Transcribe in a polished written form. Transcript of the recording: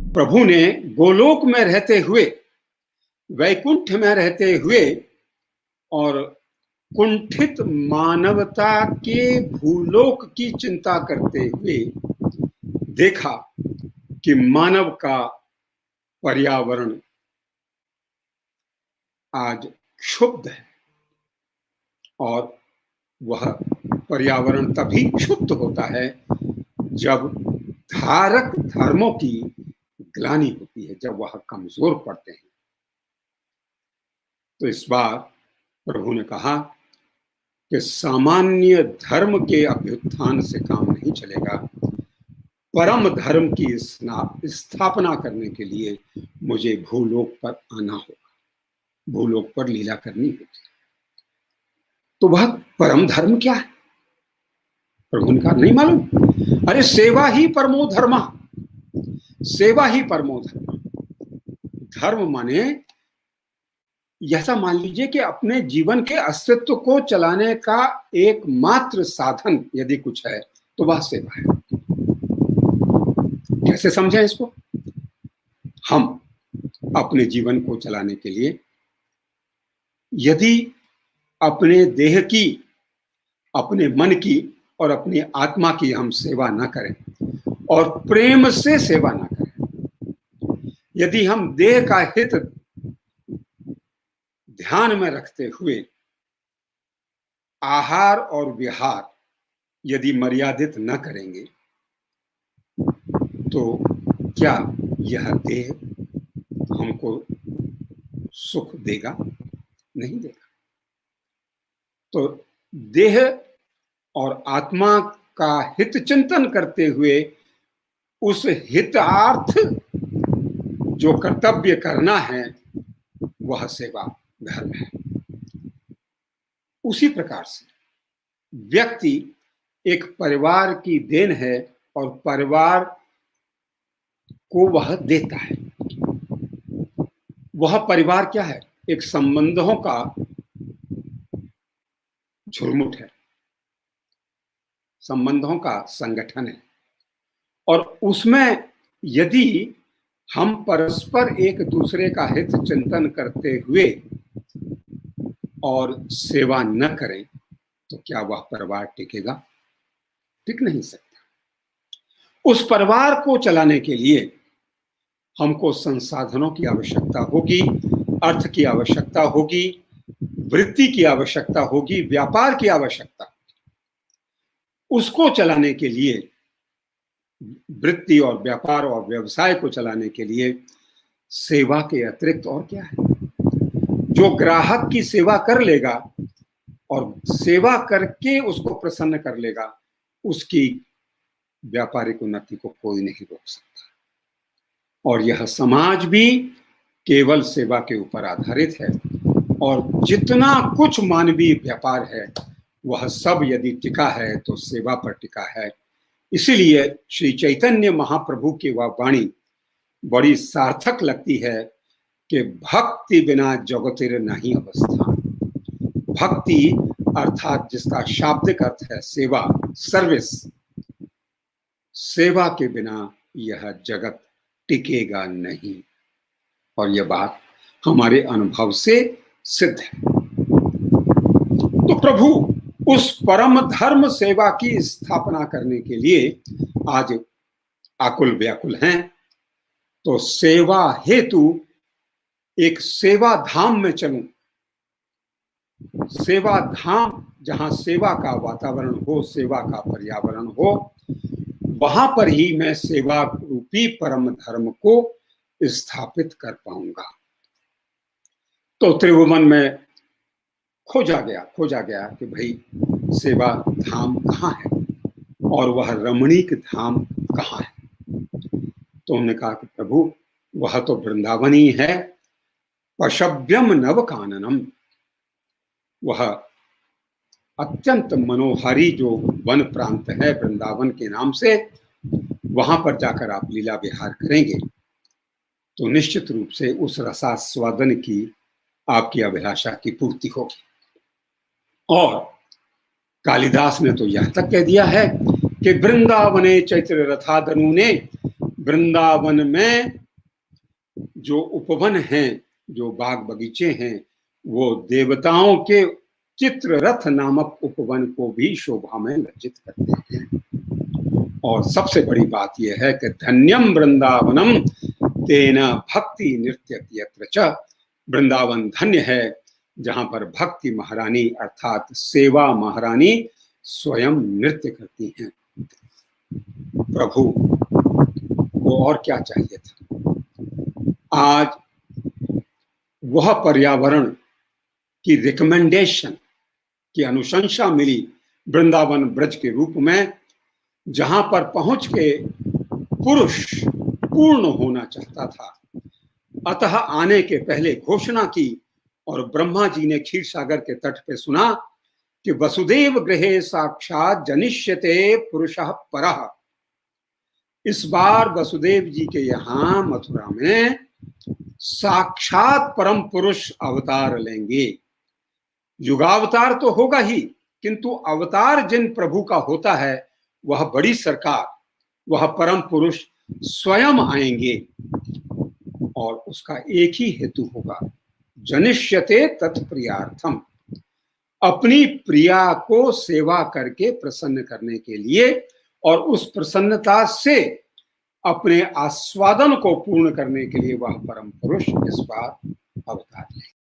प्रभु ने गोलोक में रहते हुए, वैकुंठ में रहते हुए और कुंठित मानवता के भूलोक की चिंता करते हुए देखा कि मानव का पर्यावरण आज क्षुब्ध है और वह पर्यावरण तभी क्षुब्ध होता है जब धारक धर्मों की ग्लानि होती है, जब वह कमजोर पड़ते हैं। तो इस बार प्रभु ने कहा कि सामान्य धर्म के अभ्युत्थान से काम नहीं चलेगा, परम धर्म की स्थापना करने के लिए मुझे भूलोक पर आना होगा, भूलोक पर लीला करनी होगी। तो वह परम धर्म क्या है? प्रभु ने कहा नहीं मालूम। अरे सेवा ही परमो धर्म, सेवा ही परमो धर्म। धर्म माने ऐसा मान लीजिए कि अपने जीवन के अस्तित्व को चलाने का एकमात्र साधन यदि कुछ है तो वह सेवा है। कैसे समझें इसको? हम अपने जीवन को चलाने के लिए यदि अपने देह की, अपने मन की और अपनी आत्मा की हम सेवा न करें और प्रेम से सेवा न करें, यदि हम देह का हित ध्यान में रखते हुए आहार और विहार यदि मर्यादित न करेंगे तो क्या यह देह हमको सुख देगा? नहीं देगा। तो देह और आत्मा का हित चिंतन करते हुए उस हितार्थ जो कर्तव्य करना है वह सेवा धर्म है। उसी प्रकार से व्यक्ति एक परिवार की देन है और परिवार को वह देता है। वह परिवार क्या है? एक संबंधों का झुरमुट है, संबंधों का संगठन है और उसमें यदि हम परस्पर एक दूसरे का हित चिंतन करते हुए और सेवा न करें तो क्या वह परिवार टिकेगा? टिक नहीं सकता। उस परिवार को चलाने के लिए हमको संसाधनों की आवश्यकता होगी, अर्थ की आवश्यकता होगी, वृत्ति की आवश्यकता होगी, व्यापार की आवश्यकता। उसको चलाने के लिए, वृत्ति और व्यापार और व्यवसाय को चलाने के लिए सेवा के अतिरिक्त और क्या है? जो ग्राहक की सेवा कर लेगा और सेवा करके उसको प्रसन्न कर लेगा, उसकी व्यापारिक उन्नति को कोई नहीं रोक सकता। और यह समाज भी केवल सेवा के ऊपर आधारित है और जितना कुछ मानवीय व्यापार है वह सब यदि टिका है तो सेवा पर टिका है। इसीलिए श्री चैतन्य महाप्रभु की वह वाणी बड़ी सार्थक लगती है कि भक्ति बिना जगतिर नहीं अवस्थान। भक्ति अर्थात जिसका शाब्दिक अर्थ है सेवा, सर्विस, सेवा के बिना यह जगत टिकेगा नहीं। और यह बात हमारे अनुभव से सिद्ध है। तो प्रभु उस परम धर्म सेवा की स्थापना करने के लिए आज आकुल व्याकुल हैं। तो सेवा हेतु एक सेवा धाम में चलूं, सेवा धाम जहां सेवा का वातावरण हो, सेवा का पर्यावरण हो, वहां पर ही मैं सेवा रूपी परम धर्म को स्थापित कर पाऊंगा। तो त्रिभुवन में खोजा गया कि भाई सेवा धाम कहाँ है और वह रमणीक धाम कहाँ है। तो उन्होंने कहा कि प्रभु वह तो वृंदावन ही है, पशव्यम नव काननम। वह अत्यंत मनोहारी जो वन प्रांत है वृंदावन के नाम से, वहां पर जाकर आप लीला विहार करेंगे तो निश्चित रूप से उस रसास्वादन की आपकी अभिलाषा की पूर्ति होगी। और कालिदास ने तो यह तक कह दिया है कि वृंदावने चैत्र रथादनु ने वृंदावन में जो उपवन हैं, जो बाग बगीचे हैं, वो देवताओं के चित्ररथ नामक उपवन को भी शोभा में लज्जित करते हैं। और सबसे बड़ी बात यह है कि धन्यम वृंदावनम तेन भक्ति नृत्य यत्र च, वृंदावन धन्य है जहां पर भक्ति महारानी अर्थात सेवा महारानी स्वयं नृत्य करती हैं। प्रभु को और क्या चाहिए था। आज वह पर्यावरण की रिकमेंडेशन की अनुशंसा मिली वृंदावन ब्रज के रूप में, जहां पर पहुंच के पुरुष पूर्ण होना चाहता था। अतः आने के पहले घोषणा की और ब्रह्मा जी ने क्षीर सागर के तट पे सुना कि वसुदेव गृहे साक्षात जनिष्यते पुरुषः परः। इस बार वसुदेव जी के यहाँ मथुरा में साक्षात परम पुरुष अवतार लेंगे। युगावतार तो होगा ही, किंतु अवतार जिन प्रभु का होता है वह बड़ी सरकार, वह परम पुरुष स्वयं आएंगे और उसका एक ही हेतु होगा, जनिष्यते तत्प्रियार्थम, अपनी प्रिया को सेवा करके प्रसन्न करने के लिए और उस प्रसन्नता से अपने आस्वादन को पूर्ण करने के लिए वह परम पुरुष इस बार अवतार लेंगे।